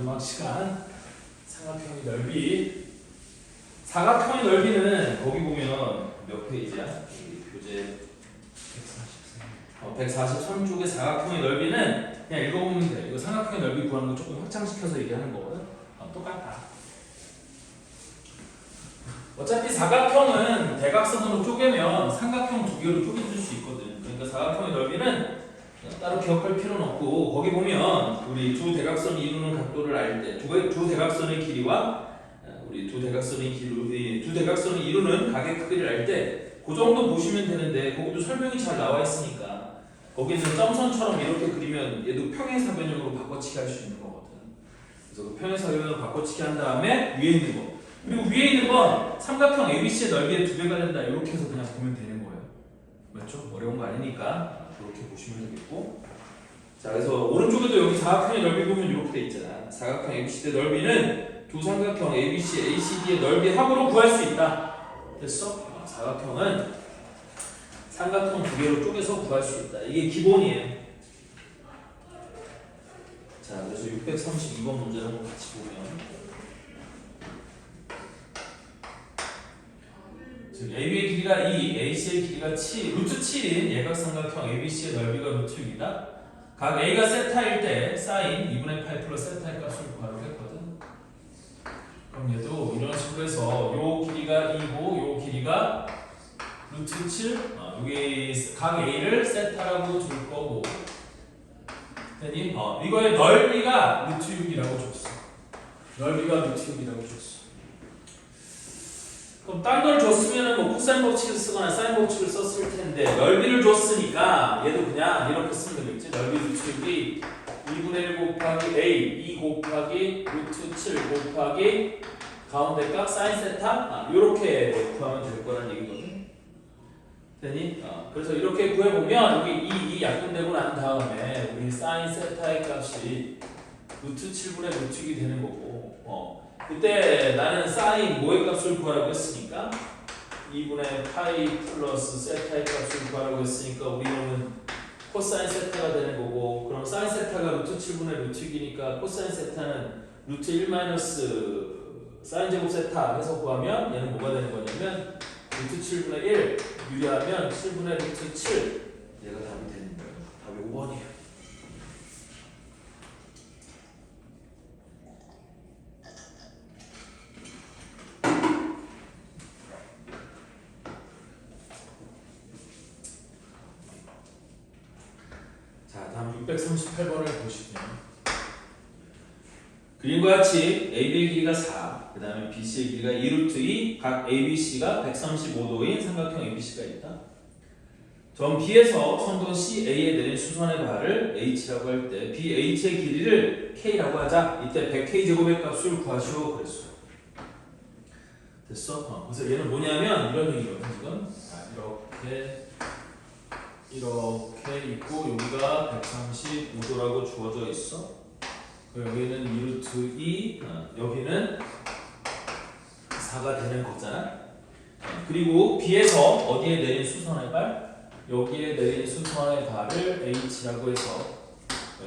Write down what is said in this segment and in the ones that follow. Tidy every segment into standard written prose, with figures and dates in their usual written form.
마지막 시간 삼각형의 넓이. 사각형의 넓이는 거기 보면 몇 페이지야? 교재 143쪽의 사각형의 넓이는 그냥 읽어보면 돼. 이거 삼각형의 넓이 구하는 거 조금 확장시켜서 얘기하는 거거든. 똑같다. 어차피 사각형은 대각선으로 쪼개면 삼각형 두 개로 쪼개줄 수 있거든. 그러니까 사각형의 넓이는 따로 기억할 필요는 없고, 거기 보면 우리 두 대각선이 이루는 각도를 알 때 두 대각선의 길이와 우리 두 대각선이 이루는 각의 크기를 알 때 그 정도 보시면 되는데, 거기도 설명이 잘 나와 있으니까 거기는 점선처럼 이렇게 그리면 얘도 평행사변형으로 바꿔치기 할 수 있는 거거든. 그래서 그 평행사변형으로 바꿔치기 한 다음에 위에 있는 거, 그리고 위에 있는 건 삼각형 ABC의 넓이의 2배가 된다, 이렇게 해서 그냥 보면 되는 거예요. 맞죠? 어려운 거 아니니까 그렇게 보시면 되겠고. 자, 그래서 오른쪽에도 여기 사각형의 넓이 보면 이렇게 돼 있잖아. 사각형 ABC의 넓이는 두 삼각형 ABC, ACD의 넓이 합으로 구할 수 있다. 됐어? 사각형은 삼각형 두 개로 쪼개서 구할 수 있다. 이게 기본이에요. 자, 그래서 632번 문제를 한번 같이 보면, 즉 AB의 길이가 2, AC의 길이가 7, 루트 7인 예각삼각형 ABC의 넓이가 루트 6이다. 각 A가 세타일 때 사인 2분의 8 플러스 세타의 값을 구하려고 했거든. 그럼 얘도 이런 식으로 해서 요 길이가 2고 요 길이가 루트 7, 여기 각 A를 세타라고 줄 거고, 됐니? 이거의 넓이가 루트 6이라고 줬어. 넓이가 루트 6이라고 줬어. 그럼 딴 걸 줬으면 뭐 코사인 법칙을 쓰거나 사인 법칙을 썼을 텐데, 넓이를 줬으니까 얘도 그냥 이렇게 쓰면 되겠지. 넓이 루트 6이 2분의 1 곱하기 A 2 곱하기 루트 7 곱하기 가운데 값 사인 세타, 이렇게 구하면 될 거란 얘기거든. 되니? 그래서 이렇게 구해보면 여기 2 약분되고 난 다음에 우리 사인 세타의 값이 루트 7분의 루트 6이 되는 거고, 그때 나는 사인 뭐의 값을 구하라고 했으니까 2분의 파이 플러스 세타의 값을 구하라고 했으니까 우리는 코사인 세타가 되는 거고, 그럼 사인 세타가 루트 7분의 루트 6이니까 코사인 세타는 루트 1 마이너스 사인 제곱 세타 해서 구하면 얘는 뭐가 되는 거냐면 루트 7분의 1 유리하면 7분의 루트 7, 얘가 답이 되는 거예요. 답이 5번이에요. 자, 다음 638번을 보시면, 그림과 같이 AB의 길이가 4, 그 다음에 BC의 길이가 2루트 2, 각 ABC가 135도인 삼각형 ABC가 있다. 점 B에서 선도 CA에 내린 수선의 발을 H라고 할 때 BH의 길이를 K라고 하자. 이때 100K 제곱의 값을 구하시오 그랬어. 됐어? 그래서 얘는 뭐냐면 이런 얘기거든 지금. 이렇게 있고 여기가 135도라고 주어져 있어. 여기는 2루트 2, 여기는 4가 되는 거잖아. 그리고 B에서 어디에 내린 수선의 발? 여기에 내린 수선의 발을 H라고 해서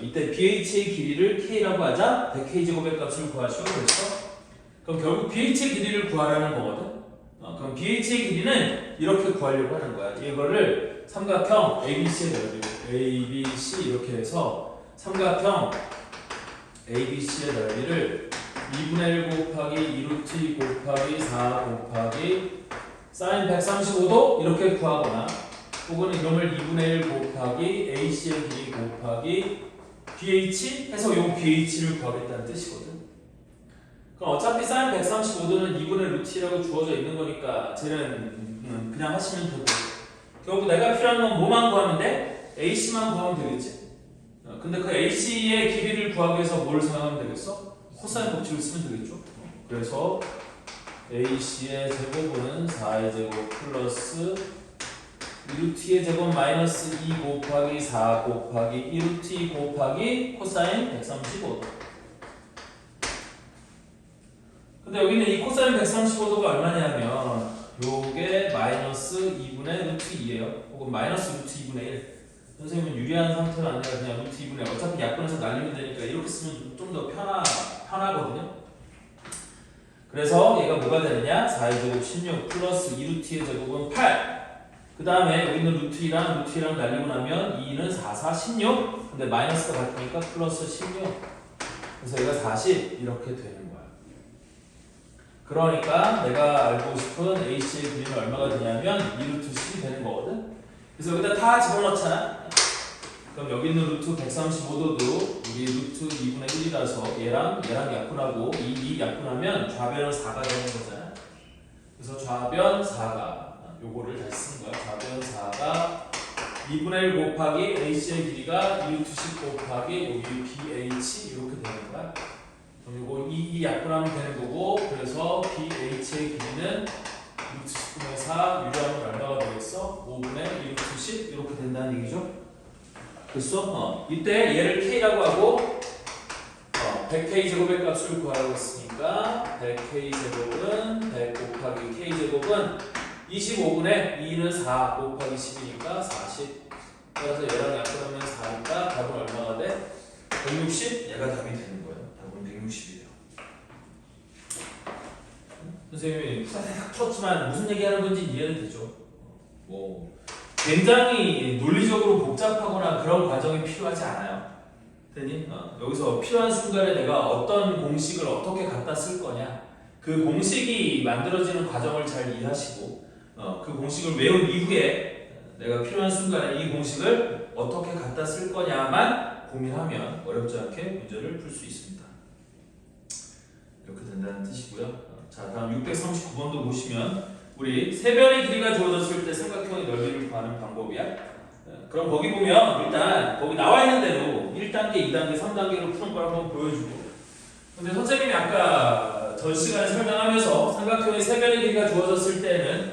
이때 BH의 길이를 K라고 하자. 100K 제곱의 값을 구하시오 그랬어. 그럼 결국 BH의 길이를 구하라는 거거든. 그럼 BH의 길이는 이렇게 구하려고 하는 거야. 이거를 삼각형 ABC의 넓이, ABC 이렇게 해서 삼각형 ABC의 넓이를 2분의 1 곱하기 2루트 2 곱하기 4 곱하기 사인 135도 이렇게 구하거나, 혹은 이놈을 2분의 1 곱하기 AC의 길이 곱하기 BH 해서 요 BH를 구하겠다는 뜻이거든. 그럼 어차피 사인 135도는 2분의 루트 2라고 주어져 있는 거니까 쟤는 그냥 하시면 되고, 결국 내가 필요한 건 뭐만 구하면 돼? AC만 구하면 되겠지. 근데 그 AC의 길이를 구하기 위해서 뭘 사용하면 되겠어? 코사인 법칙을 쓰면 되겠죠. 그래서 AC의 제곱은 4의 제곱 플러스 2루트 2의 제곱 마이너스 2 곱하기 4 곱하기 2루트 2 곱하기 코사인 135도. 근데 여기는 이 코사인 135도가 얼마냐면 요게 마이너스 2분의 루트 2예요. 혹은 마이너스 루트 2분의 1. 선생님은 유리한 상태가 아니라 그냥 루트 2분의 어차피 약분해서 날리면 되니까 이렇게 쓰면 좀 더 편하거든요. 그래서 얘가 뭐가 되느냐? 4의 제곱 16 플러스 2루트의 제곱은 8. 그 다음에 여기 있는 루트 2랑 날리고 나면 2는 4, 4, 16. 근데 마이너스가 같으니까 플러스 16. 그래서 얘가 40 이렇게 되는 거야. 그러니까 내가 알고 싶은 HC의 길이는 얼마가 되냐면 2루트 10이 되는 거거든. 그래서 여기다 다 집어넣잖아. 그럼 여기 있는 루트 135도도 우리 루트 2분의 1이라서 얘랑 약분하고 이 약분하면 좌변은 4가 되는 거잖아. 그래서 좌변 4가 요거를 다시 쓰는 거야. 좌변 4가 2분의 1 곱하기 HC의 길이가 2루트 10 곱하기 여기 BH 이렇게 되는 거야. 그럼 요거 이 약분하면 되는 거고, 그래서 BH의 길이는 루트 10분의 4 유리하면 얼마가 되겠어? 5분의 2루트 10 이렇게 된다는 얘기죠. 됐어? 이때 얘를 K라고 하고 100K 제곱의 값을 구하라고 했으니까 100K 제곱은 100 곱하기 K 제곱은 25분의 2는 4 곱하기 10이니까 40. 따라서 얘랑 약분하면 4니까 답은 얼마가 돼? 160? 얘가 답이 되는 거예요. 답은 160이에요. 선생님이 풀었지만 무슨 얘기하는 건지 이해는 되죠. 뭐 굉장히 논리적으로 복잡하거나 그런 과정이 필요하지 않아요. 되니? 여기서 필요한 순간에 내가 어떤 공식을 어떻게 갖다 쓸 거냐, 그 공식이 만들어지는 과정을 잘 이해하시고 그 공식을 외운 이후에 내가 필요한 순간에 이 공식을 어떻게 갖다 쓸 거냐만 고민하면 어렵지 않게 문제를 풀 수 있습니다. 이렇게 된다는 뜻이고요. 자, 다음 639번도 보시면 우리 세변의 길이가 주어졌을 때 삼각형의 넓이를 구하는 방법이야. 그럼 거기 보면 일단 거기 나와 있는 대로 1단계, 2단계, 3단계로 푸는 걸 한번 보여주고, 근데 선생님이 아까 전 시간에 설명하면서 삼각형의 세변의 길이가 주어졌을 때는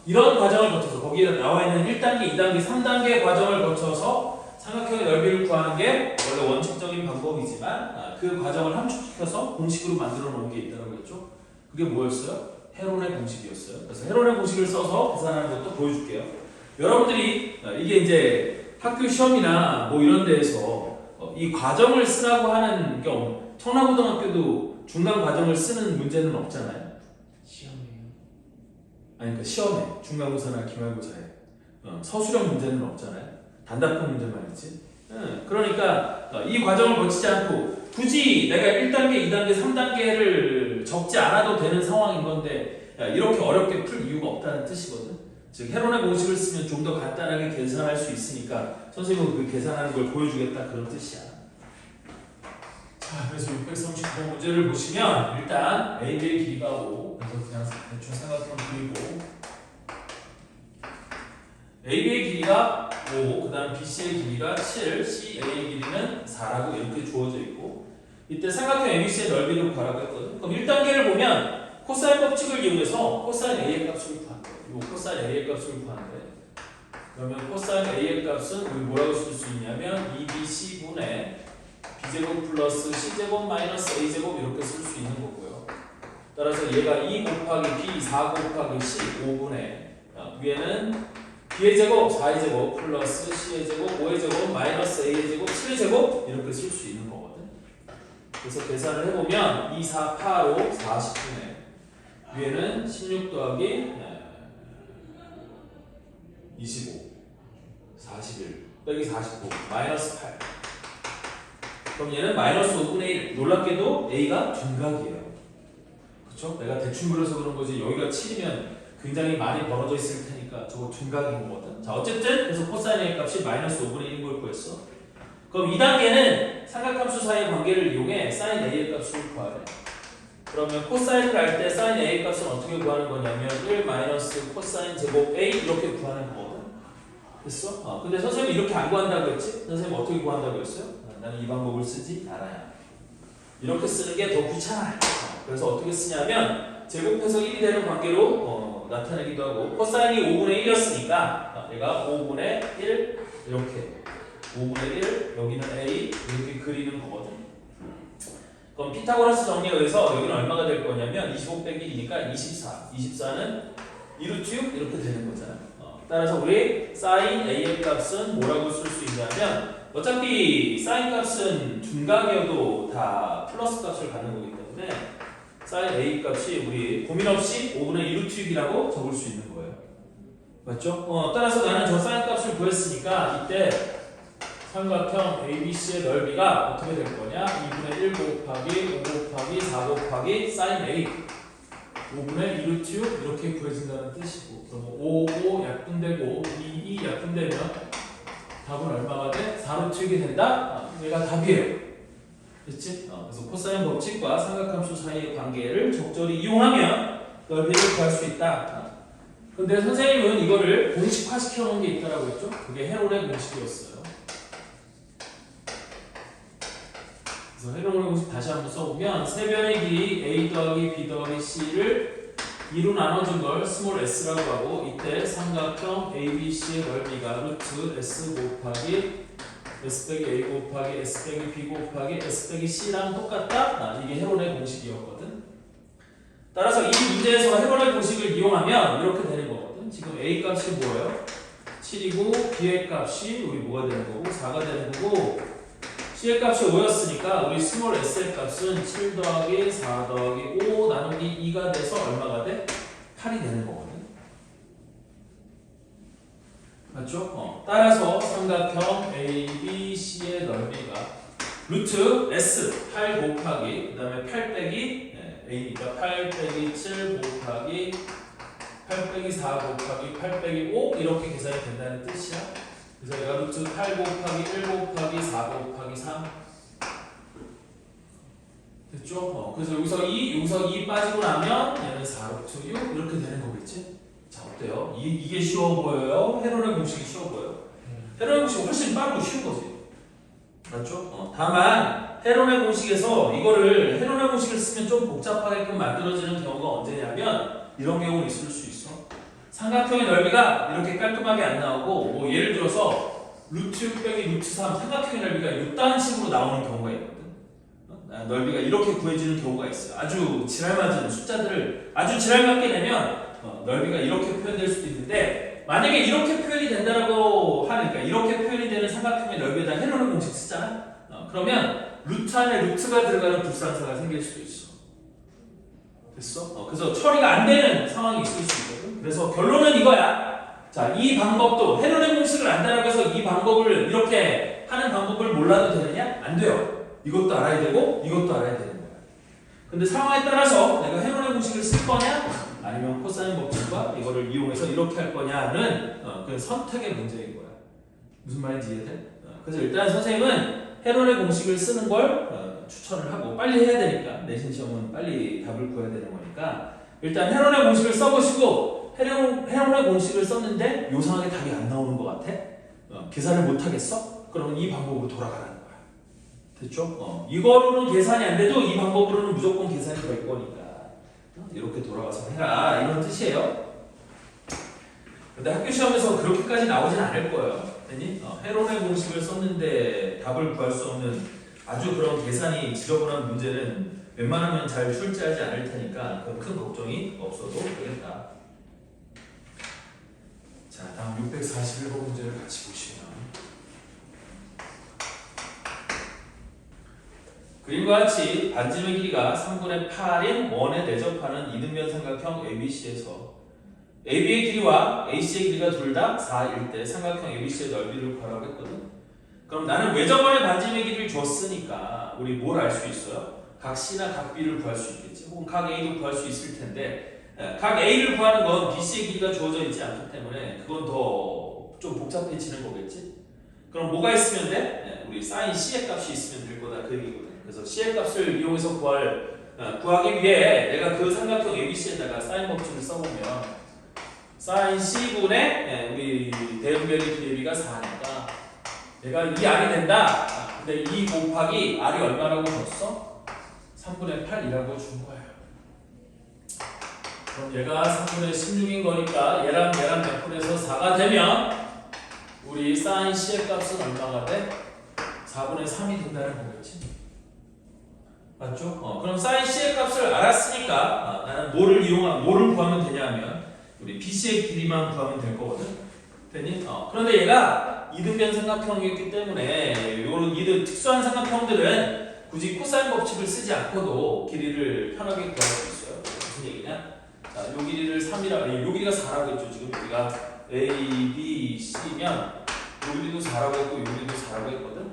이런 과정을 거쳐서 거기에 나와 있는 1단계, 2단계, 3단계 과정을 거쳐서 삼각형의 넓이를 구하는 게 원래 원칙적인 방법이지만 그 과정을 함축시켜서 공식으로 만들어 놓은 게 있다고 했죠. 그게 뭐였어요? 헤론의 공식이었어요. 그래서 헤론의 공식을 써서 계산하는 것도 보여줄게요. 여러분들이 이게 이제 학교 시험이나 뭐 이런 데에서 이 과정을 쓰라고 하는 경우, 청라고등학교도 중간 과정을 쓰는 문제는 없잖아요. 시험이에요. 아니 그러니까 시험에 중간고사나 기말고사에 서술형 문제는 없잖아요. 단답형 문제만 있지. 그러니까 이 과정을 거치지 않고 굳이 내가 1단계, 2단계, 3단계를 적지 않아도 되는 상황인 건데 이렇게 어렵게 풀 이유가 없다는 뜻이거든. 즉 헤론의 공식을 쓰면 좀 더 간단하게 계산할 수 있으니까 선생님은 그 계산하는 걸 보여주겠다 그런 뜻이야. 자, 그래서 639번 문제를 보시면 일단 AB의 길이가 5, 그래서 그냥 대충 삼각형 그리고 AB의 길이가 5, 그 다음 BC의 길이가 7, CA의 길이는 4라고 이렇게 주어져 있고, 이때 삼각형 ABC의 넓이를 구하라고 했거든. 그럼 1단계를 보면 코사인 법칙을 이용해서 코사인 A의 값을 구한 거예요. 이 코사인 A의 값을 구하는데, 그러면 코사인 A의 값은 우리 뭐라고 쓸 수 있냐면 2BC분의 B제곱 플러스 C제곱 마이너스 A제곱 이렇게 쓸 수 있는 거고요. 따라서 얘가 2 곱하기 B, 4 곱하기 C, 5분의 위에는 B의 제곱, 4의 제곱 플러스 C의 제곱, 5의 제곱 마이너스 A의 제곱, 7의 제곱 이렇게 쓸 수 있는 거거든. 그래서 계산을 해보면 2, 4, 8로 40분의 위에는 16 더하기 25, 41 빼기 49 마이너스 8. 그럼 얘는 마이너스 5분의 1. 놀랍게도 A가 둔각이에요. 그쵸? 내가 대충 그려서 그런 거지 여기가 7이면 굉장히 많이 벌어져 있을 테니까 저거 둔각인 거거든. 자, 어쨌든 그래서 코사인 A 값이 마이너스 5분의 1인 걸 구했어. 그럼 2단계는 삼각함수 사이의 관계를 이용해 사인 A의 값을 구하래. 그러면 코사인을 알 때 사인 A의 값은 어떻게 구하는 거냐면 1 마이너스 코사인 제곱 A 이렇게 구하는 거거든. 됐어? 근데 선생님이 이렇게 안 구한다고 했지? 선생님 어떻게 구한다고 했어요? 나는 이 방법을 쓰지 않아요. 이렇게 쓰는 게 더 귀찮아요. 그래서 어떻게 쓰냐면 제곱해서 1이 되는 관계로 나타내기도 하고, 코사인이 5분의 1이었으니까 얘가 5분의 1 이렇게 5분의 1 여기는 A 이렇게 그리는 거거든. 그럼 피타고라스 정리에 의해서 여기는 얼마가 될 거냐면 25 빼기 1이니까 24. 24는 2루트 6 이렇게 되는 거잖아. 따라서 우리 sin a의 값은 뭐라고 쓸 수 있냐면 어차피 sin 값은 둔각이어도 다 플러스 값을 갖는 거기 때문에 sin a 값이 우리 고민 없이 5분의 1 루트 6이라고 적을 수 있는 거예요. 맞죠? 따라서 나는 저 sin 값을 구했으니까 이때 삼각형 ABC의 넓이가 어떻게 될 거냐? 2분의 1 곱하기 5 곱하기 4 곱하기 sin A 5분의 2 루트 6 이렇게 구해진다는 뜻이고 그럼 5, 5 약분되고 2, 2 약분되면 답은 얼마가 돼? 4 루트 6이 된다? 얘가 답이에요. 됐지? 그래서 코사인 법칙과 삼각함수 사이의 관계를 적절히 이용하면 넓이를 구할 수 있다. 근데 선생님은 이거를 공식화 시켜놓은 게 있다라고 했죠? 그게 헤론의 공식이었어요. 그래서 헤론의 공식 다시 한번 써보면 세변의 길이 a 더하기 b 더하기 c를 2로 나눠준 걸 스몰 s라고 하고 이때 삼각형 ABC의 넓이가 루트 s 곱하기 s 빼기 a 곱하기 s 빼기 b 곱하기 s 빼기 c랑 똑같다? 이게 헤론의 공식이었거든. 따라서 이 문제에서 헤론의 공식을 이용하면 이렇게 되는 거거든. 지금 a 값이 뭐예요? 7이고 b의 값이 우리 뭐가 되는 거고 4가 되는 거고 c의 값이 5였으니까 우리 스몰 s의 값은 7 더하기 4 더하기 5 나누기 2가 돼서 얼마가 돼? 8이 되는 거거든. 맞죠? 따라서 삼각형 ABC의 넓이가 루트 S 8 곱하기 그 다음에 8 빼기 A니까 8 빼기 7 곱하기 8 빼기 4 곱하기 8 빼기 5 이렇게 계산이 된다는 뜻이야. 그래서 얘가 루트 8 곱하기 1 곱하기 4 곱하기 3 됐죠? 그래서 여기서 2 빠지고 나면 얘는 4 루트 6 이렇게 되는 거겠지? 자 어때요? 이게 쉬워 보여요? 헤론의 공식이 쉬워 보여요? 헤론의 공식이 훨씬 빠르고 쉬운 거지. 맞죠? 다만 헤론의 공식에서 이거를 헤론의 공식을 쓰면 좀 복잡하게끔 만들어지는 경우가 언제냐면 이런 경우는 있을 수 있어. 삼각형의 넓이가 이렇게 깔끔하게 안 나오고 뭐 예를 들어서 루트 6 빼기 루트 3 삼각형의 넓이가 이딴 식으로 나오는 경우가 있거든. 넓이가 이렇게 구해지는 경우가 있어요. 아주 지랄맞은 숫자들을 아주 지랄맞게 내면 넓이가 이렇게 표현될 수도 있는데 만약에 이렇게 표현이 된다라고 하니까 이렇게 표현이 되는 삼각형의 넓이에다 헤론의 공식 쓰잖아. 그러면 루트 안에 루트가 들어가는 불상사가 생길 수도 있어. 됐어? 그래서 처리가 안 되는 상황이 있을 수 있거든. 그래서 결론은 이거야. 자, 이 방법도 헤론의 공식을 안다라고 해서 이 방법을 이렇게 하는 방법을 몰라도 되느냐? 안 돼요. 이것도 알아야 되고 이것도 알아야 되는 거야. 근데 상황에 따라서 내가 헤론의 공식을 쓸 거냐? 아니면 코사인 법칙과 이거를 이용해서 이렇게 할 거냐는 그 선택의 문제인 거야. 무슨 말인지 이해돼? 그래서 일단 선생님은 헤론의 공식을 쓰는 걸 추천을 하고 빨리 해야 되니까 내신 시험은 빨리 답을 구해야 되는 거니까 일단 헤론의 공식을 써보시고 헤론의 공식을 썼는데 요상하게 답이 안 나오는 것 같아? 계산을 못 하겠어? 그러면 이 방법으로 돌아가라는 거야. 됐죠? 이거로는 계산이 안 돼도 이 방법으로는 무조건 계산이 될 거니까 이렇게 돌아가서 해라 이런 뜻이에요. 근데 학교 시험에서 그렇게까지 나오진 않을 거예요. 헤론의 공식을 썼는데 답을 구할 수 없는 아주 그런 계산이 지저분한 문제는 웬만하면 잘 출제하지 않을 테니까 큰 걱정이 없어도 되겠다. 자, 다음 641번 문제를 같이 보시면 그림과 같이 반지름의 길이가 3분의 8인 원에 대접하는 이등변 삼각형 ABC에서 AB의 길이와 AC의 길이가 둘 다 4일 때 삼각형 ABC의 넓이를 구하라고 했거든. 그럼 나는 외접원의 반지름의 길이를 줬으니까 우리 뭘 알 수 있어요? 각 C나 각 B를 구할 수 있겠지. 혹은 각 A도 구할 수 있을 텐데 각 A를 구하는 건 BC의 길이가 주어져 있지 않기 때문에 그건 더 좀 복잡해지는 거겠지. 그럼 뭐가 있으면 돼? 우리 sin C의 값이 있으면 될 거다 그 얘기거든. 그래서 C의 값을 이용해서 구하기 위해 내가 그 삼각형 ABC에다가 sin 법칙을 써보면 sin C분의 우리 대응변의 기대비가 4니까 얘가 2R이 된다. 근데 2 곱하기 R이 얼마라고 줬어? 3분의 8이라고 준 거예요. 그럼 얘가 3분의 16인 거니까 얘랑 약분해서 4가 되면 우리 sin C의 값은 얼마가 돼? 4분의 3이 된다는 거겠지. 맞죠? 그럼 sin C의 값을 알았으니까 나는 뭐를 구하면 되냐 하면 우리 BC의 길이만 구하면 될 거거든. 되니? 그런데 얘가 이등변 삼각형이기 때문에 이런 이등 특수한 삼각형들은 굳이 코사인 법칙을 쓰지 않고도 길이를 편하게 구할 수 있어요. 무슨 얘기냐? 자, 요 길이를 3이라, 요 길이가 4라고 했죠. 지금 여기가 A, B, C면 요 길이도 4라고 했고 요 길이도 4라고 했거든.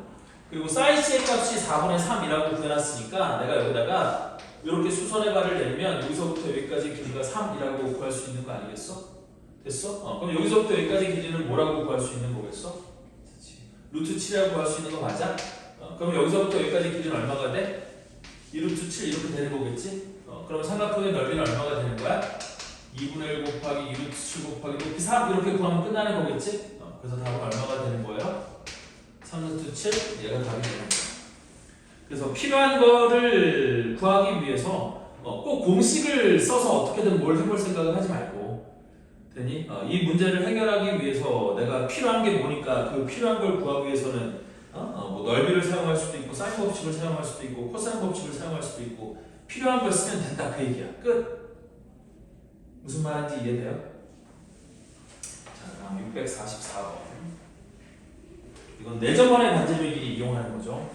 그리고 사인 C의 값이 4분의 3이라고 구해놨으니까 내가 여기다가 이렇게 수선의 발을 내리면 여기서부터 여기까지 길이가 3이라고 구할 수 있는 거 아니겠어? 됐어? 그럼 여기서부터 여기까지 길이는 뭐라고 구할 수 있는 거겠어? 루트 7이라고 구할 수 있는 거 맞아? 그럼 여기서부터 여기까지 길이는 얼마가 돼? 2루트 7 이렇게 되는 거겠지? 그럼 삼각형의 넓이는 얼마가 되는 거야? 2분의 1 곱하기 2루트 7 곱하기 높이 3 이렇게 구하면 끝나는 거겠지? 그래서 답은 얼마가 되는 거예요? 3루트 7 얘가 답이 되는 거예요. 그래서 필요한 거를 구하기 위해서 꼭 공식을 써서 어떻게든 뭘 해볼 생각을 하지 말고 되니? 이 문제를 해결하기 위해서 내가 필요한 게 뭐니까 그 필요한 걸 구하기 위해서는 뭐 넓이를 사용할 수도 있고 사인 법칙을 사용할 수도 있고 코사인 법칙을 사용할 수도 있고 필요한 걸 쓰면 된다 그 얘기야. 끝. 무슨 말인지 이해돼요? 자, 다음 644번. 이건 내저번의 관제비기 이용하는 거죠.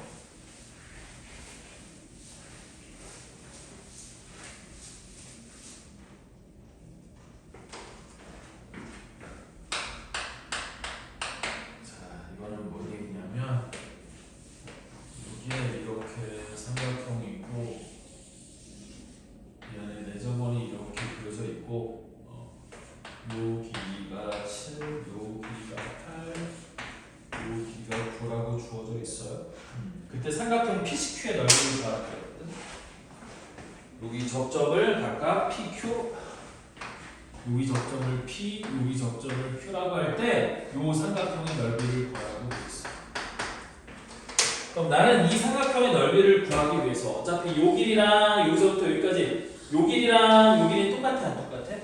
이거는 뭔 얘기냐면 이게 이렇게 삼각형이 있고 이 안에 내저번이 이렇게 그려져 있고 요 길이가 7, 요 길이가 8, 요 길이가 9라고 주어져 있어요. 그때 삼각형 PCQ의 넓이를 구하거든. 여기 접점을 각각 PQ 여기 접점을 P, 여기 접점을 Q라고 할 때 이 삼각형의 넓이를 구하라고 돼 있어. 그럼 나는 이 삼각형의 넓이를 구하기 위해서 어차피 이 길이랑 여기서부터 여기까지 이 길이랑 이 길이 똑같아 안 똑같아?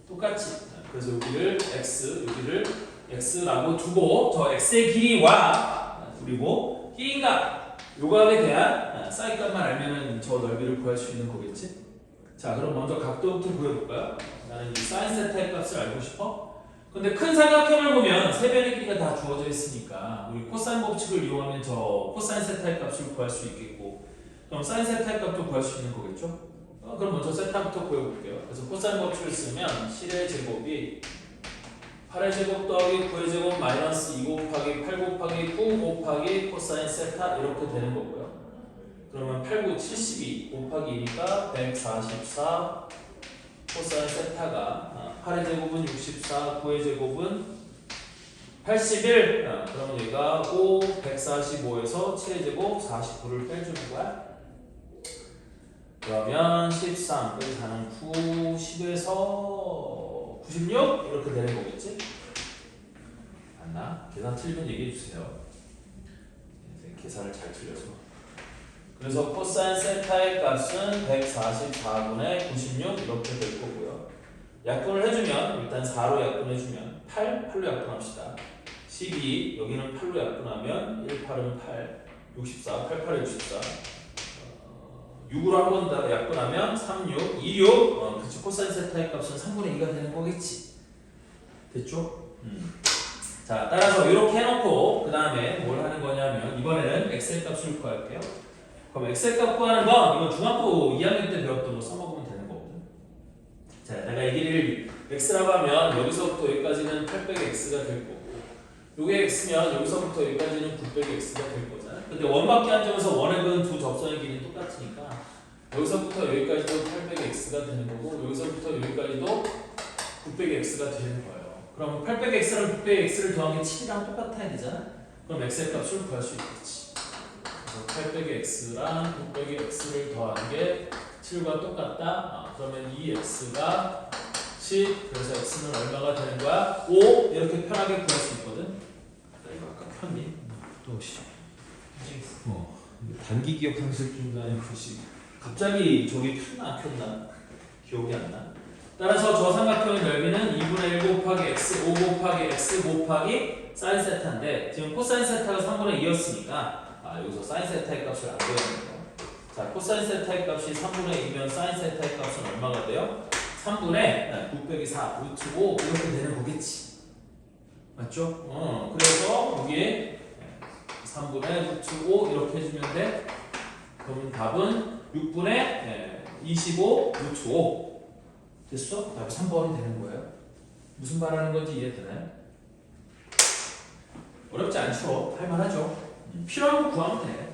똑같지. 그래서 여기를 X, 여기를 X라고 두고 저 X의 길이와 그리고 H인가 요 값에 대한 사인 값만 알면은 저 넓이를 구할 수 있는 거겠지? 자, 그럼 먼저 각도부터 구해볼까요? 나는 이 사인 세타의 값을 알고 싶어. 근데 큰 삼각형을 보면 세 변의 길이가 다 주어져 있으니까 우리 코사인 법칙을 이용하면 저 코사인 세타의 값을 구할 수 있겠고 그럼 사인 세타의 값도 구할 수 있는 거겠죠? 그럼 먼저 세타부터 구해볼게요. 그래서 코사인 법칙을 쓰면 7의 제곱이 8의 제곱 더하기 9의 제곱 마이너스 2 곱하기 8 곱하기 9 곱하기 코사인 세타 이렇게 되는 거고요. 그러면 8, 9, 72 곱하기 2니까 144 코사인 세타가 8의 제곱은 64, 9의 제곱은 81 그러면 얘가 5, 145에서 7의 제곱 49를 빼주는 거야. 그러면 13 빼기 4는 9, 10에서 96 이렇게 되는 거겠지? 맞나? 계산 틀리면 얘기해주세요. 계산을 잘 틀려서. 그래서 코사인 세타의 값은 144분의 96 이렇게 될 거고요. 약분을 해주면 일단 4로 약분해주면 8, 8로 약분합시다. 12, 여기는 8로 약분하면 1, 8은 8, 64, 8, 8에 64 6으로 한 번 더 약분하면 3, 6, 2, 6 그치 코사인 세타의 값은 3분의 2가 되는 거겠지. 됐죠? 자, 따라서 이렇게 해놓고 그 다음에 뭘 하는 거냐면 이번에는 엑셀 값을 구할게요. 그럼 엑셀 값 구하는 건 이건 중학교 2학년 때 배웠던 거 써먹으면 되는 거거든. 자, 내가 이 길이를 x라고 하면 여기서부터 여기까지는 8 빼기 x가 될 거고 요게 x면 여기서부터 여기까지는 9 빼기 x가 될 거잖아. 근데 원밖에 안 적어서 원에 그은 두 접선의 길이는 똑같으니까 여기서부터 여기까지도 8 빼기 x가 되는 거고 여기서부터 여기까지도 9 빼기 x가 되는 거예요. 그럼 8 빼기 x랑 9 빼기 x를 더한 게 7이랑 똑같아야 되잖아. 그럼 엑셀 값을 구할 수 있겠지. 8 빼기 x랑 9 빼기 x를 더하는 게 7과 똑같다. 그러면 이 x가 10 그래서 x는 얼마가 되는 거야? 5 이렇게 편하게 구할 수 있거든. 나 이거 아까 폈니? 또 단기 기억 상실 중간에 혹시 갑자기 저기 폈나 안 폈나 기억이 안 나. 따라서 저 삼각형의 넓이는 2분의 1 곱하기 x 5 곱하기 x 곱하기 사인 세타인데 지금 코사인 세타가 3분의 2였으니까 여기서 사인 세타의 값을 안 구해야 돼요. 자, 코사인 세타의 값이 3분의 2면 사인 세타의 값은 얼마가 돼요? 3분의 9 빼기 4 루트 5 이렇게 되는 거겠지. 맞죠? 그래서 여기에 3분의 루트 5 이렇게 해주면 돼. 그러면 답은 6분의 25 루트 5 됐어? 답이 3번이 되는 거예요. 무슨 말하는 건지 이해되나요? 어렵지 않죠? 할만하죠? 필요한 거 구하면 돼.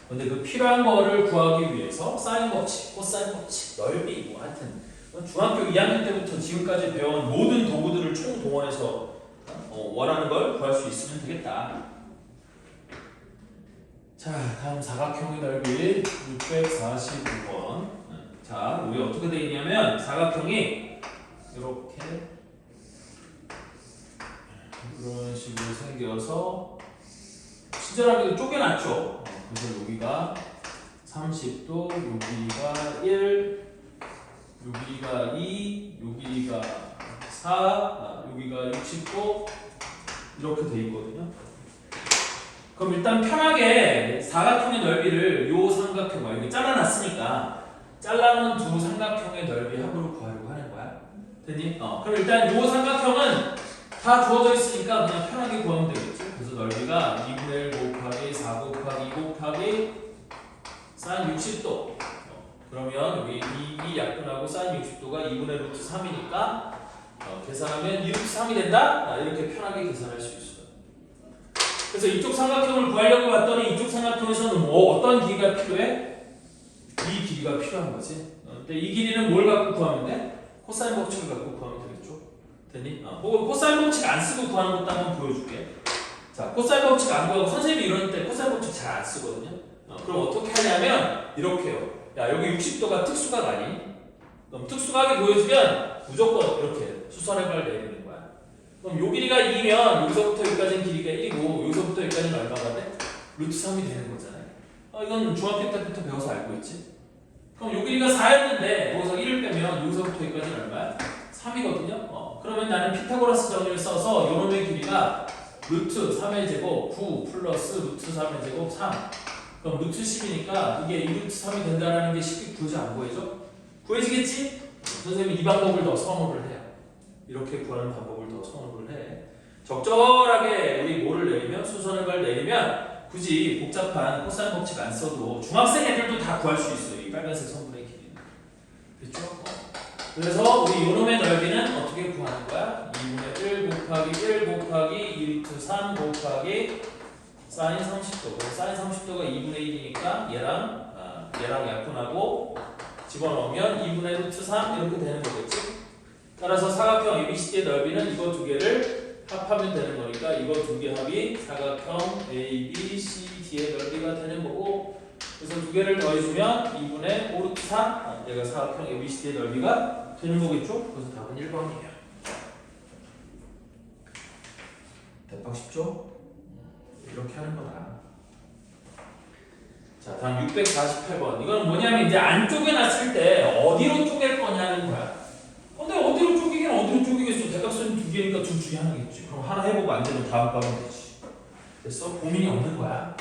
근데 그 필요한 거를 구하기 위해서 사인 법칙, 코사인 법칙, 넓이 뭐 하여튼 중학교 2학년 때부터 지금까지 배운 모든 도구들을 총동원해서 원하는 걸 구할 수 있으면 되겠다. 자, 다음 사각형의 넓이 645번. 자, 우리 어떻게 되어 있냐면 사각형이 이렇게 이런 식으로 생겨서 친절하게 쪼개놨죠. 그래서 여기가 30도, 여기가 1, 여기가 2, 여기가 4, 여기가 60도 이렇게 돼 있거든요. 그럼 일단 편하게 사각형의 넓이를 요 삼각형과 이렇게 잘라놨으니까 잘라놓은 두 삼각형의 넓이 합으로 구하려고 하는 거야. 됐니? 그럼 일단 요 삼각형은 다 주어져 있으니까 그냥 편하게 구하면 되겠지. 그래서 넓이가 2분의 1 곱하기 4 곱하기 2 곱하기 사인 60도. 그러면 여기 2이 약분하고 사인 60도가 2분의 루트 3이니까 계산하면 2 루트 3이 된다? 이렇게 편하게 계산할 수 있어요. 그래서 이쪽 삼각형을 구하려고 봤더니 이쪽 삼각형에서는 뭐 어떤 길이가 필요해? 이 길이가 필요한 거지. 근데 이 길이는 뭘 갖고 구하면 돼? 코사인 법칙을 갖고 구하면 되겠죠. 됐니? 혹은 코사인 법칙 안 쓰고 구하는 것도 한번 보여줄게. 자, 코사인 법칙 안 구하고 선생님이 이럴 때 코사인 법칙 잘 안 쓰거든요. 그럼 어떻게 하냐면 이렇게요. 야, 여기 60도가 특수각 아니? 그럼 특수각이 보여주면 무조건 이렇게 수선해발 내리는 거야. 그럼 요 길이가 2면 여기서부터 여기까지는 길이가 1이고 여기서부터 여기까지는 얼마가 돼? 루트 3이 되는 거잖아요. 이건 중학교 때부터 배워서 알고 있지? 그럼 요 길이가 4였는데 여기서 1을 빼면 여기서부터 여기까지는 얼마야? 3이거든요. 그러면 나는 피타고라스 정리를 써서 요놈의 길이가 루트 3의 제곱 9 플러스 루트 3의 제곱 3. 그럼 루트 10이니까 이게 2루트 3이 된다는 게 쉽게 구해져 안 구해져? 구해지겠지? 선생님이 이 방법을 더 선호를 해요. 이렇게 구하는 방법을 더 선호를 해. 적절하게 우리 뭐를 내리면 수선을 내리면 굳이 복잡한 코사인 법칙 안 써도 중학생 애들도 다 구할 수 있어요. 이 빨간색 선분의 길이는. 됐죠? 그래서 우리 요놈의 넓이는 어떻게 구하는 거야? 2분의 1 곱하기 1 곱하기 2루트 3 곱하기 사인 30도. 사인 30도가 2분의 1이니까 얘랑 약분하고 집어넣으면 2분의 루트 3 이렇게 되는 거겠지? 따라서 사각형 ABCD의 넓이는 이거 두 개를 합하면 되는 거니까 이거 두 개 합이 사각형 ABCD의 넓이가 되는 거고 그래서 두 개를 더해주면 2분의 5 루트 3 얘가 사각형 ABCD의 넓이가 되는 거겠죠? 그래서 답은 1번이에요. 대박 쉽죠? 이렇게 하는 거다. 자, 다음 648번. 이거는 뭐냐면 이제 안 쪼개놨을 때 어디로 쪼갤 거냐는 거야. 근데 어디로 쪼개긴 어디로 쪼개겠어. 대각선이 두 개니까 둘 중에 하나겠지. 그럼 하나 해보고 안 되면 다음 거 하면 되지. 됐어? 고민이 없는 거야.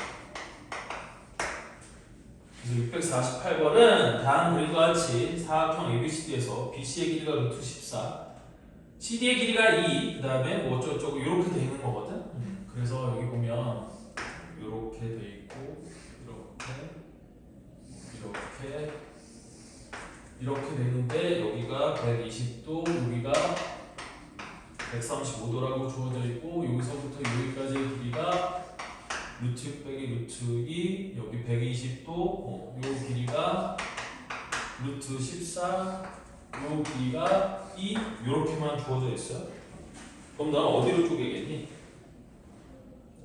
그래서 648번은 다음 그림과 같이 사각형 ABCD에서 BC의 길이가 루트 14, CD의 길이가 2, 그 다음에 뭐 어쩌고저쩌고 이렇게 돼 있는 거거든. 그래서 여기 보면 이렇게 돼 있고 이렇게 되는데 여기가 120도, 여기가 135도라고 주어져 있고 여기서부터 여기까지의 길이가 루트 6 빼기 루트 2, 여기 120도, 요 길이가 루트 14, 요 길이가 2 이렇게만 주어져 있어요. 그럼 넌 어디로 쪼개겠니?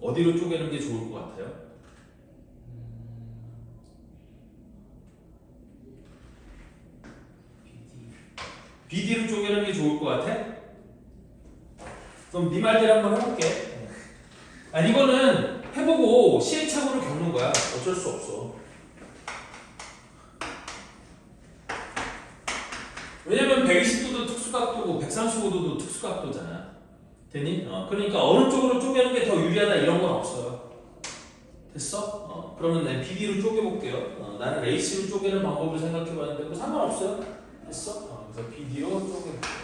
어디로 쪼개는 게 좋을 것 같아요? BD로 쪼개는 게 좋을 것 같아? 그럼 네 말대로 한번 해볼게. 아니 이거는 해보고 시행착오를 겪는 거야. 어쩔 수 없어. 왜냐면 120도도 특수각도고 135도도 특수각도잖아. 됐니? 그러니까 어느 쪽으로 쪼개는 게 더 유리하다 이런 건 없어요. 됐어? 그러면 내 BD로 쪼개볼게요. 나는 AC로 쪼개는 방법을 생각해봤는데 뭐 상관없어요. 됐어? 그래서 BD로 쪼개볼게요.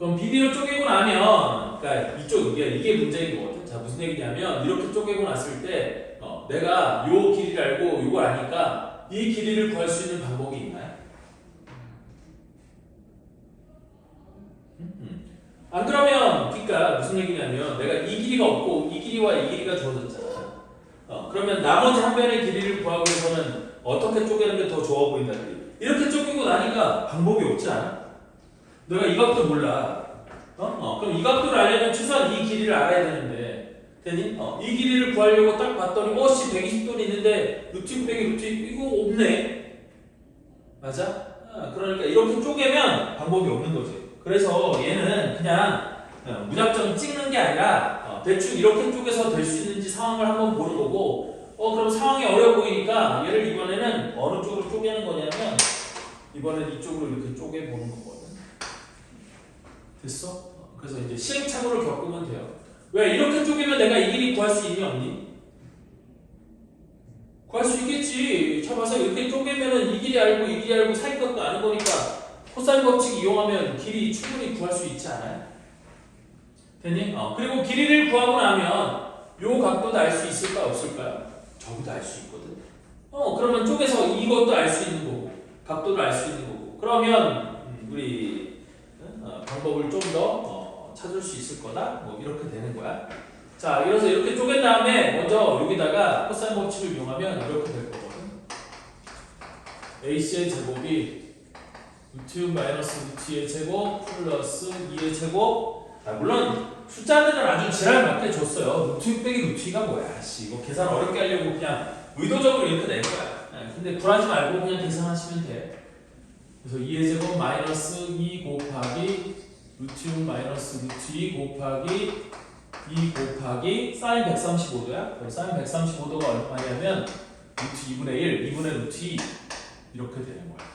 그럼 BD로 쪼개고 나면, 그러니까 이게 문제인 거거든. 자, 무슨 얘기냐면, 이렇게 쪼개고 났을 때, 내가 요 길이를 알고 요걸 아니까 이 길이를 구할 수 있는 방법이 있나요? 안 그러면, 그러니까 무슨 얘기냐면, 내가 이 길이가 없고 이 길이와 이 길이가 주어졌잖아. 그러면 나머지 한 변의 길이를 구하기 위해서는 어떻게 쪼개는 게 더 좋아 보인다. 이렇게 쪼개고 나니까 방법이 없지 않아? 내가 이 각도 몰라. 그럼 이 각도를 알려면 최소한 이 길이를 알아야 되는데, 되니? 이 길이를 구하려고 딱 봤더니, 120도는 있는데, 루트 6 빼기 루트 2, 이거 없네. 맞아? 그러니까 이렇게 쪼개면 방법이 없는 거지. 그래서 얘는 그냥 무작정 찍는 게 아니라, 대충 이렇게 쪼개서 될 수 있는지 상황을 한번 보는 거고, 그럼 상황이 어려워 보이니까, 얘를 이번에는 어느 쪽으로 쪼개는 거냐면, 이번엔 이쪽으로 이렇게 쪼개보는 거거든. 됐어? 그래서 이제 시행착오를 겪으면 돼요. 왜? 이렇게 쪼개면 내가 이 길이 구할 수 있니 없니? 구할 수 있겠지. 쳐봐서 이렇게 쪼개면은 이 길이 알고 이 길이 알고 사이 값도 아는 거니까 코사인 법칙 이용하면 길이 충분히 구할 수 있지 않아요? 됐니? 그리고 길이를 구하고 나면 요 각도도 알 수 있을까 없을까요? 저기도 알 수 있거든. 그러면 쪼개서 이것도 알 수 있는 거고 각도를 알 수 있는 거고 그러면 우리 방법을 좀 더 찾을 수 있을 거다. 뭐 이렇게 되는 거야. 자, 그래서 이렇게 쪼갠 다음에 먼저 여기다가 코사인 법칙을 이용하면 이렇게 될 거거든. AC의 제곱이 루트 6 마이너스 루트 2의 제곱 플러스 2의 제곱. 물론 숫자들은 아주 지랄 맞게 줬어요. 루트 6 빼기 루트 2가 뭐야? 이거 계산 어렵게 하려고 그냥 의도적으로 이렇게 낸 거야. 근데 굴하지 말고 그냥 계산하시면 돼. 그래서 2의 제곱 마이너스 2 곱하기 루트 6 마이너스 루트 2 곱하기 2 곱하기 사인 135도야. 그럼 사인 135도가 얼마냐면 루트 2분의 1, 2분의 루트 2 이렇게 되는 거야.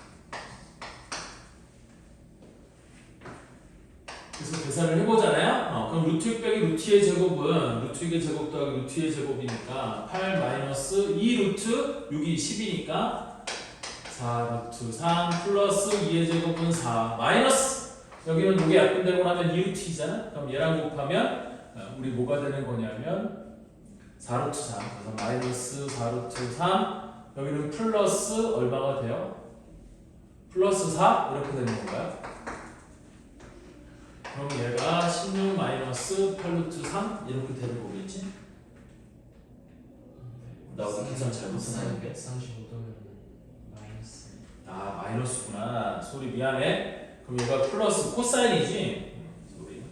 그래서 계산을 해보잖아요. 그럼 루트 6 빼기 루트 2의 제곱은 루트 6의 제곱 더하기 루트 2의 제곱이니까 8 마이너스 2 루트 6이 10이니까 4 루트 3 플러스 2의 제곱은 4 마이너스 여기는 요게 약분되고 나면 2 루트 2잖아. 그럼 얘랑 곱하면 우리 뭐가 되는 거냐면 4 루트 3 그래서 마이너스 4 루트 3 여기는 플러스 얼마가 돼요? 플러스 4 이렇게 되는 건가요? 그럼 얘가 16 마이너스 8 루트 3 이렇게 되는 거겠지? 나 오늘 계산 잘못한 게 35도면 마이너스. 마이너스구나. 소리 미안해. 그럼 얘가 플러스 코사인이지? 소리.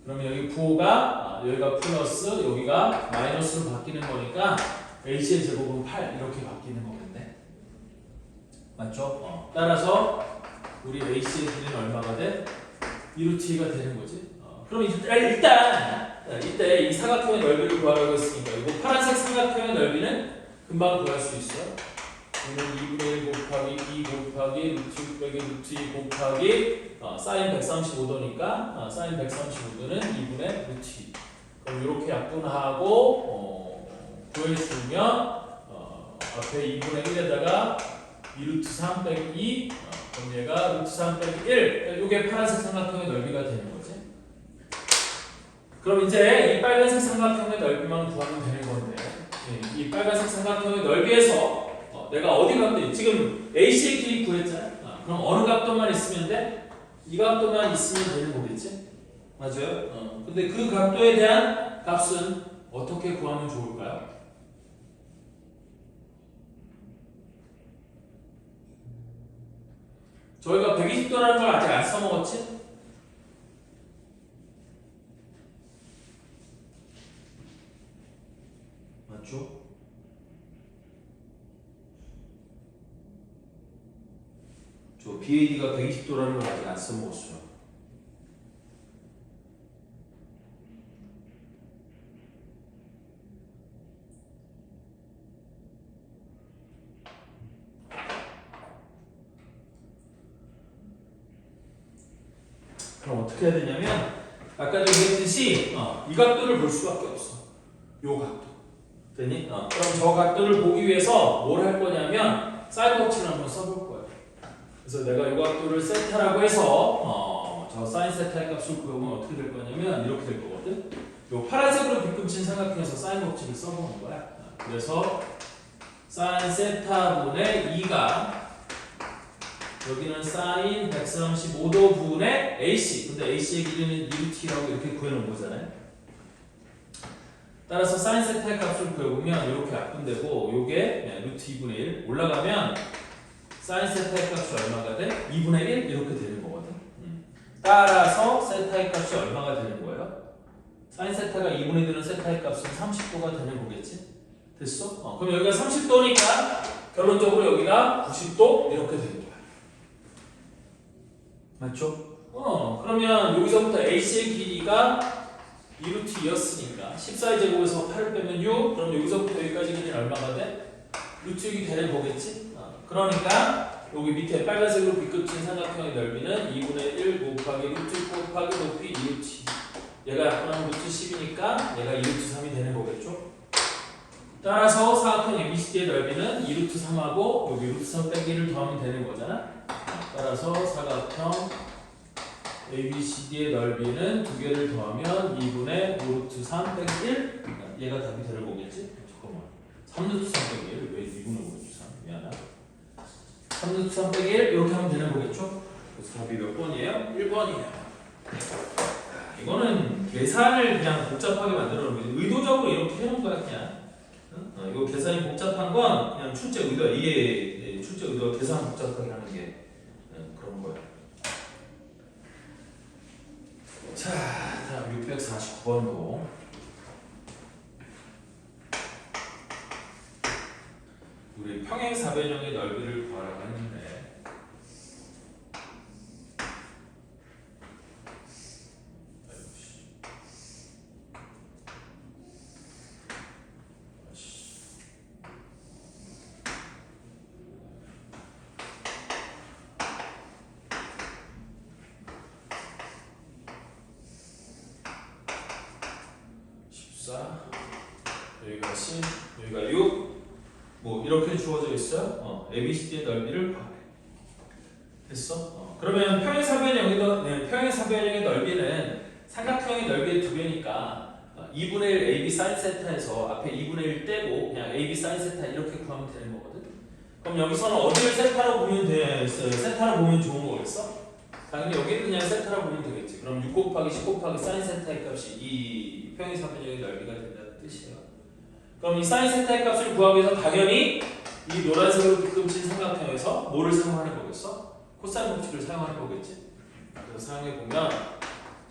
그럼 여기 9가 여기가 플러스 여기가 마이너스로 바뀌는 거니까 h의 제곱은 8 이렇게 바뀌는 거겠네. 맞죠? 따라서 우리 h의 길이는 얼마가 돼? 2루트2가 되는 거지. 그럼 일단 이때 이 사각형의 넓이를 구하라고 했으니까 이거 파란색 사각형의 넓이는 금방 구할 수 있어요. 이는 2분의 1 곱하기 2 곱하기 루트 6 빼기 루트 2 곱하기 사인 135도니까 사인 135도는 2분의 루트 2. 그럼 이렇게 약분하고 구해주면 앞에 2분의 1에다가 2 루트 3 빼기 2 그럼 얘가 루트 3 빼기 1 이게 파란색 삼각형의 넓이가 되는 거지. 그럼 이제 이 빨간색 삼각형의 넓이만 구하면 되는 건데 이 빨간색 삼각형의 넓이에서 내가 어디 각도 지금 AC의 길이 구했잖아. 그럼 어느 각도만 있으면 돼? 이 각도만 있으면 되는 거겠지? 맞아요? 근데 그 각도에 대한 값은 어떻게 구하면 좋을까요? 저희가 120도라는 걸 아직 안 써먹었지? 맞죠? 저 BAD가 120도라는 걸 아직 안 써먹었어요. 그럼 어떻게 해야 되냐면 아까도 얘기했듯이 이 각도를 볼 수밖에 없어. 요 각도. 되니? 그럼 저 각도를 보기 위해서 뭘 할 거냐면 사인 법칙을 한번 써볼 거예요. 그래서 내가 요 각도를 세타라고 해서 저 저 사인 세타의 값을 구해보면 어떻게 될 거냐면 이렇게 될 거거든. 요 파란색으로 빗금친 삼각형에서 사인 법칙을 써보는 거야. 그래서 사인 세타분의 2가 여기는 사인 135도 분의 AC. 근데 AC의 길이는 2t라고 이렇게 구해놓은 거잖아요. 따라서 사인 세타의 값을 구해보면 이렇게 약분되고 요게 루트 2분의 1 올라가면 사인 세타의 값이 얼마가 돼? 2분의 1 이렇게 되는 거거든. 따라서 세타의 값이 얼마가 되는 거예요? 사인 세타가 2분의 1은 세타의 값은 30도가 되는 거겠지? 됐어? 그럼 여기가 30도니까 결론적으로 여기가 90도 이렇게 되는 거야. 맞죠? 그러면 여기서부터 AC의 길이가 2루트 2였으니까 14의 제곱에서 8을 빼면 6. 그럼 여기서부터 여기까지 길이는 얼마가 돼? 루트 6이 되는 거겠지? 그러니까 여기 밑에 빨간색으로 빗긋인 삼각형의 넓이는 2분의 1 곱하기 루트 곱하기 높이 2루트. 얘가 약분하면 루트 10이니까 얘가 2루트 3이 되는 거겠죠? 따라서 사각형 ABCD의 넓이는 2루트 3하고 여기 루트 3 빼기 1을 더하면 되는 거잖아? 따라서 사각형 ABCD의 넓이는 두 개를 더하면 2분의 5루트 3 빼기 1 얘가 답이 되는 거겠지? 잠깐만 3루트 3 빼기 1 왜 2분의 5루트 3 미안하다 3루트 3 빼기 1 이렇게 하면 되는 거겠죠? 그래서 답이 몇 번이에요? 1번이에요. 이거는 계산을 그냥 복잡하게 만들어 놓은 거지. 의도적으로 이렇게 해놓은 거야 그냥. 이거 계산이 복잡한 건 그냥 출제 의도야. 이게 출제 의도가 계산 복잡하게 하는 게 그런 거야. 자, 다음 649번도 우리 평행사변형의 넓이를 구하라고 했는데 여기가 10, 여기가 6, 뭐 이렇게 주어져 있어요. ABCD의 넓이를 구하래. 됐어? 그러면 평행사변형의 넓이는 삼각형의 넓이의 2배니까 2분의 1 AB 사인 세타에서 앞에 2분의 1 떼고 그냥 AB 사인 세타 이렇게 구하면 되는 거거든. 그럼 여기서는 어디를 세타로 보면 세타로 보면 좋은 거겠어? 당연히 여기는 그냥 세타로 보면 되겠지. 그럼 6 곱하기 10 곱하기 사인 세타의 값이 이 평행사변형의 넓이가 된다는 뜻이에요. 그럼 이 사인 세타의 값을 구하기 위해서 당연히 이 노란색으로 빗금친 삼각형에서 뭐를 사용하는 거겠어? 코사인 법칙을 사용하는 거겠지. 그래서 사용해보면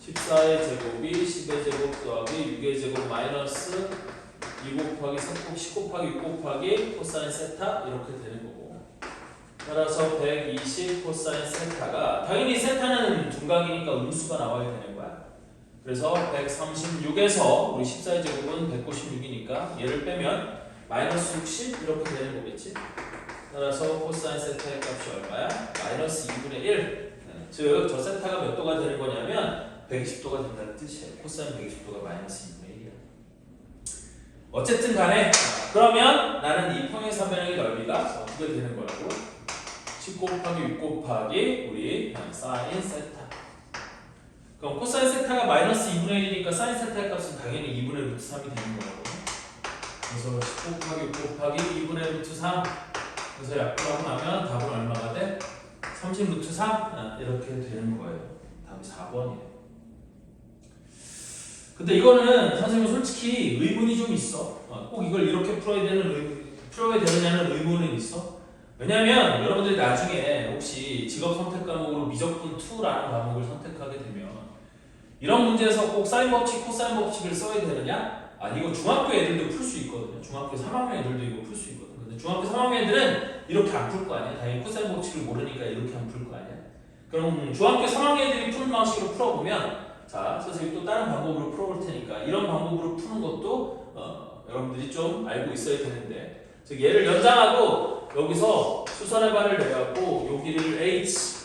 14의 제곱이 10의 제곱 더하기 6의 제곱 마이너스 2 곱하기 10 곱하기 6 곱하기 코사인 세타 이렇게 되는 거고 따라서 120 코사인 세타가 당연히 세타는 둔각이니까 음수가 나와야 되는 거야. 그래서 136에서 우리 14의 제곱은 196이니까 얘를 빼면 마이너스 60 이렇게 되는 거겠지. 따라서 코사인 세타의 값이 얼마야? 마이너스 2분의 1. 즉 저 세타가 몇 도가 되는 거냐면 120도가 된다는 뜻이에요. 코사인 120도가 마이너스 2분의 1이야. 어쨌든 간에 그러면 나는 이 평행사변형의 넓이가 어떻게 되는 거라고? 10 곱하기 6 곱하기 우리 사인 세타. 그럼 코사인 세타가 마이너스 2분의 1이니까 사인 세타의 값은 당연히 2분의 루트 3이 되는 거라고. 그래서 10 곱하기 6 곱하기 2분의 루트 3. 그래서 약분하고 나면 답은 얼마가 돼? 30 루트 3 이렇게 되는 거예요. 답이 4번이에요. 근데 이거는 선생님 솔직히 의문이 좀 있어. 꼭 이걸 이렇게 풀어야 되느냐는 의문은 있어. 왜냐면 여러분들이 나중에 혹시 직업 선택 과목으로 미적분 2라는 과목을 선택하게 되면 이런 문제에서 꼭 사인 법칙, 코사인 법칙을 써야 되느냐? 이거 중학교 애들도 풀 수 있거든요. 중학교 3학년 애들도 이거 풀 수 있거든요. 근데 중학교 3학년 애들은 이렇게 안 풀 거 아니야. 당연히 코사인 법칙을 모르니까 이렇게 안 풀 거 아니야. 그럼 중학교 3학년 애들이 푸는 방식으로 풀어보면 자, 선생님 또 다른 방법으로 풀어볼 테니까 이런 방법으로 푸는 것도 여러분들이 좀 알고 있어야 되는데 즉 얘를 연장하고 여기서 수선의 발을 내갖고 요 길이를 H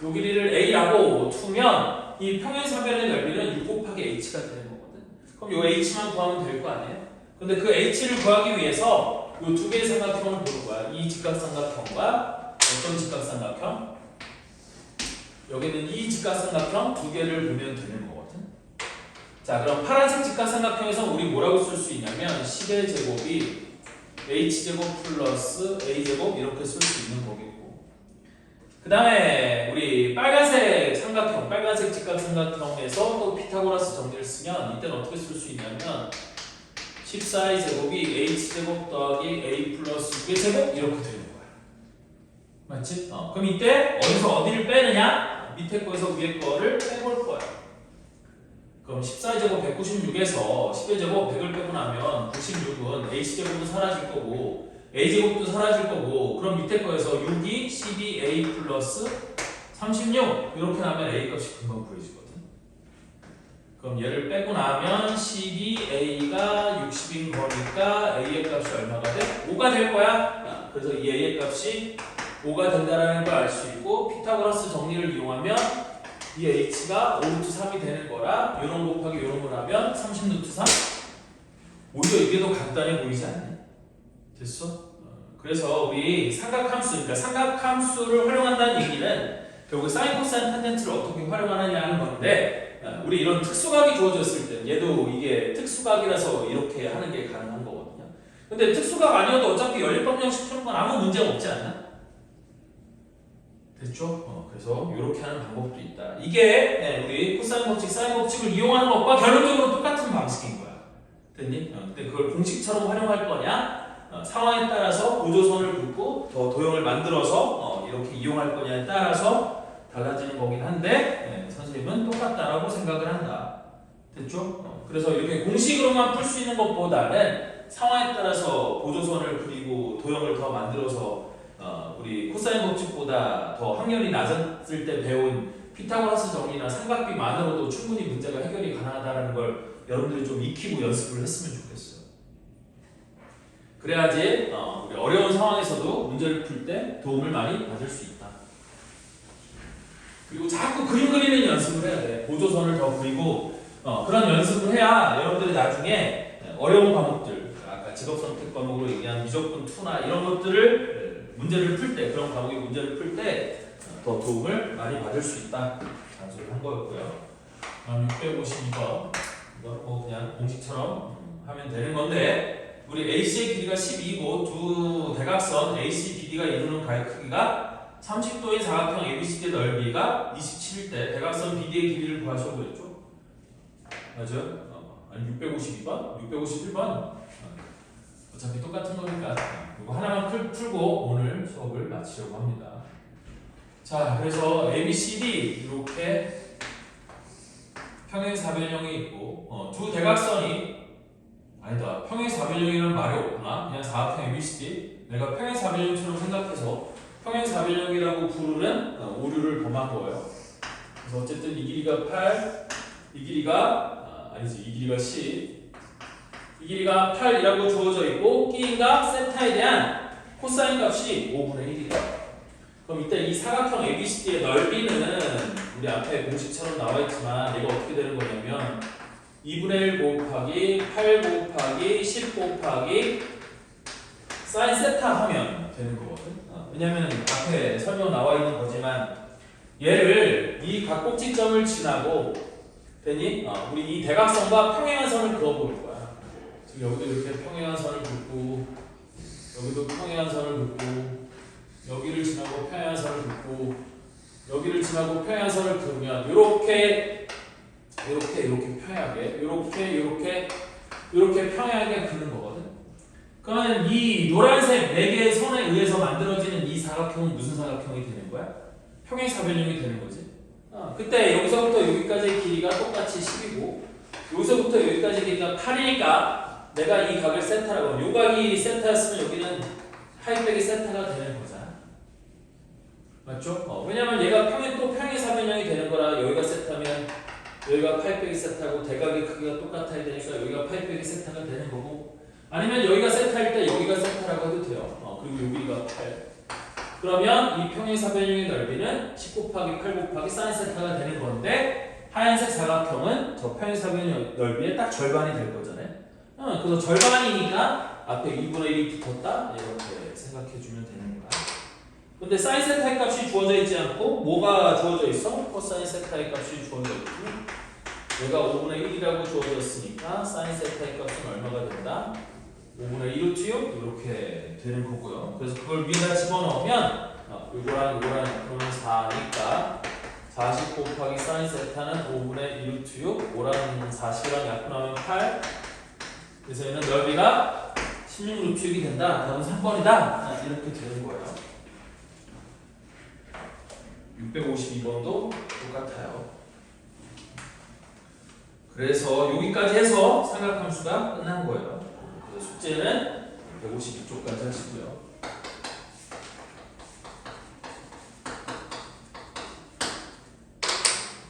요 길이를 A라고 두면 이 평행사변의 넓이는 6 곱하기 H가 되는 거거든. 그럼 요 H만 구하면 될 거 아니에요? 근데 그 H를 구하기 위해서 요 두 개의 삼각형을 보는 거야. 이 직각삼각형과 어떤 직각삼각형? 여기는 이 직각삼각형 두 개를 보면 되는 거거든. 자, 그럼 파란색 직각삼각형에서 우리 뭐라고 쓸 수 있냐면 10의 제곱이 h제곱 플러스 a제곱 이렇게 쓸 수 있는 거겠고, 그 다음에 우리 빨간색 삼각형, 빨간색 직각삼각형에서 또 피타고라스 정리를 쓰면 이때는 어떻게 쓸 수 있냐면 14의 제곱이 h제곱 더하기 a 플러스 6의 제곱 이렇게 되는 거야. 맞지? 그럼 이때 어디를 빼느냐? 밑에 거에서 위에 거를 빼볼 거야. 그럼 14의 제곱 196에서 10의 제곱 100을 빼고 나면 96은 h제곱도 사라질 거고 a제곱도 사라질 거고, 그럼 밑에 거에서 6이 12a 플러스 36 이렇게 나면 a 값이 금방 구해지거든. 그럼 얘를 빼고 나면 12a가 60인 거니까 a의 값이 얼마가 돼? 5가 될 거야. 그래서 이 a의 값이 5가 된다는 걸 알 수 있고, 피타고라스 정리를 이용하면 이 h가 5루트 3이 되는 거라 요런 곱하기 요런 걸 하면 30루트 3. 오히려 이게 더 간단해 보이지 않니? 됐어? 그래서 우리 삼각함수, 그러니까 삼각함수를 활용한다는 얘기는 결국 사인, 코사인, 탄젠트를 어떻게 활용하느냐 하는 건데, 우리 이런 특수각이 주어졌을 때 얘도 이게 특수각이라서 이렇게 하는 게 가능한 거거든요. 근데 특수각 아니어도 어차피 연립방정식 푸는 건 아무 문제가 없지 않나? 됐죠? 그래서 이렇게 하는 방법도 있다. 이게 우리 코사인 법칙, 사인 법칙을 이용하는 것과 결론적으로 똑같은 방식인 거야. 됐니? 근데 그걸 공식처럼 활용할 거냐? 상황에 따라서 보조선을 긋고 더 도형을 만들어서 이렇게 이용할 거냐에 따라서 달라지는 거긴 한데, 선생님은 똑같다라고 생각을 한다. 됐죠? 그래서 이렇게 공식으로만 풀 수 있는 것보다는 상황에 따라서 보조선을 그리고 도형을 더 만들어서 우리 코사인 법칙보다 더 확률이 낮았을 때 배운 피타고라스 정리나 삼각비만으로도 충분히 문제가 해결이 가능하다는 걸 여러분들이 좀 익히고 연습을 했으면 좋겠어요. 그래야지 우리 어려운 상황에서도 문제를 풀 때 도움을 많이 받을 수 있다. 그리고 자꾸 그림 그리는 연습을 해야 돼. 보조선을 더 그리고 그런 연습을 해야 여러분들이 나중에 어려운 과목들, 아까 직업선택 과목으로 얘기한 미적분 2나 이런 것들을 문제를 풀 때, 그런 과목의 문제를 풀 때 더 도움을 많이 받을 수 있다. 단소를 한 거였고요. 652번. 이거 뭐 그냥 공식처럼 하면 되는 건데, 우리 AC의 길이가 12고 두 대각선 AC, BD가 이루는 가의 크기가 30도인 사각형 ABCD의 넓이가 27일 때 대각선 BD의 길이를 구하시오 그랬죠? 맞아요? 아니 652번? 651번? 어차피 똑같은 거니까 이거 하나만 풀고 오늘 수업을 마치려고 합니다. 자, 그래서 ABCD 이렇게 평행사변형이 있고 두 대각선이, 아니다, 평행사변형이라는 말이 없구나. 그냥 사각형 ABCD 내가 평행사변형처럼 생각해서 평행사변형이라고 부르는 오류를 범한 거예요. 그래서 어쨌든 이 길이가 8, 이 길이가 아니지, 이 길이가 10, 이 길이가 8이라고 주어져 있고 끼인각 세타에 대한 코사인 값이 5분의 1이다. 그럼 이때 이 사각형 ABCD의 넓이는 우리 앞에 공식처럼 나와 있지만 얘가 어떻게 되는 거냐면 2분의 1 곱하기 8 곱하기 10 곱하기 사인 세타 하면 되는 거거든. 왜냐면 앞에 설명 나와 있는 거지만 얘를 이 각꼭지점을 지나고 되니 우리 이 대각선과 평행한 선을 그어볼 거야. 지금 여기도 이렇게 평행한 선을 긋고 여기도 평행한 선을 긋고 여기를 지나고 평행한 선을 긋고 여기를 지나고 평행한 선을 그으면 이렇게 평행하게 이렇게 평행하게 그는 거거든. 그러면 이 노란색 4개의 선에 의해서 만들어지는 이 사각형은 무슨 사각형이 되는 거야? 평행사변형이 되는 거지. 그때 여기서부터 여기까지의 길이가 똑같이 10이고 여기서부터 여기까지의 길이가 8이니까 내가 이 각을 세타라고 하면 요 각이 세타였으면 여기는 파이 빼기 세타가 되는 거잖아. 맞죠? 왜냐면 얘가 평행사변형이 되는 거라 여기가 세타면 여기가 파이 빼기 세타고 대각의 크기가 똑같아야 되니까 여기가 파이 빼기 세타가 되는 거고, 아니면 여기가 세타일 때 여기가 세타라고 해도 돼요. 그리고 여기가 8. 그러면 이 평행사변형의 넓이는 10 곱하기 8 곱하기 사인 세타가 되는 건데 하얀색 사각형은 저 평행사변형 넓이의 딱 절반이 될 거잖아요. 그래서 절반이니까 앞에 2분의 1이 붙었다 이렇게 생각해 주면 되는 거야. 근데 사인 세타의 값이 주어져 있지 않고 뭐가 주어져 있어? 코사인 세타의 값이 주어져 있고 얘가 5분의 1이라고 주어졌으니까 사인 세타의 값은 얼마가 된다? 5분의 1 루트 6 이렇게 되는 거고요. 그래서 그걸 위에다 집어넣으면 이거랑 그러면 4니까 40 곱하기 사인 세타는 5분의 1 루트 6 5랑 40이랑 약분하면 8 그래서 얘는 넓이가 16 루트 6이 된다. 답은 3번이다. 이렇게 되는 거예요. 652번도 똑같아요. 그래서 여기까지 해서 삼각함수가 끝난 거예요. 그래서 숙제는 152쪽까지 하시고요.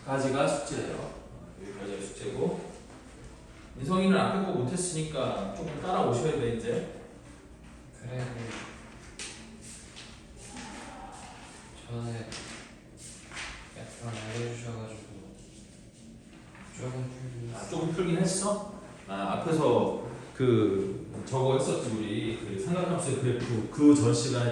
까지가 숙제예요. 여기까지가 숙제고 민성이는 앞에 거 못했으니까 조금 따라오셔야 돼 이제. 그래. 전에 약간 알려주셔가지고 조금 풀기. 조금 풀긴 했어? 앞에서 그 저거 했었지 우리 그 삼각함수의 그래프 그 전 시간에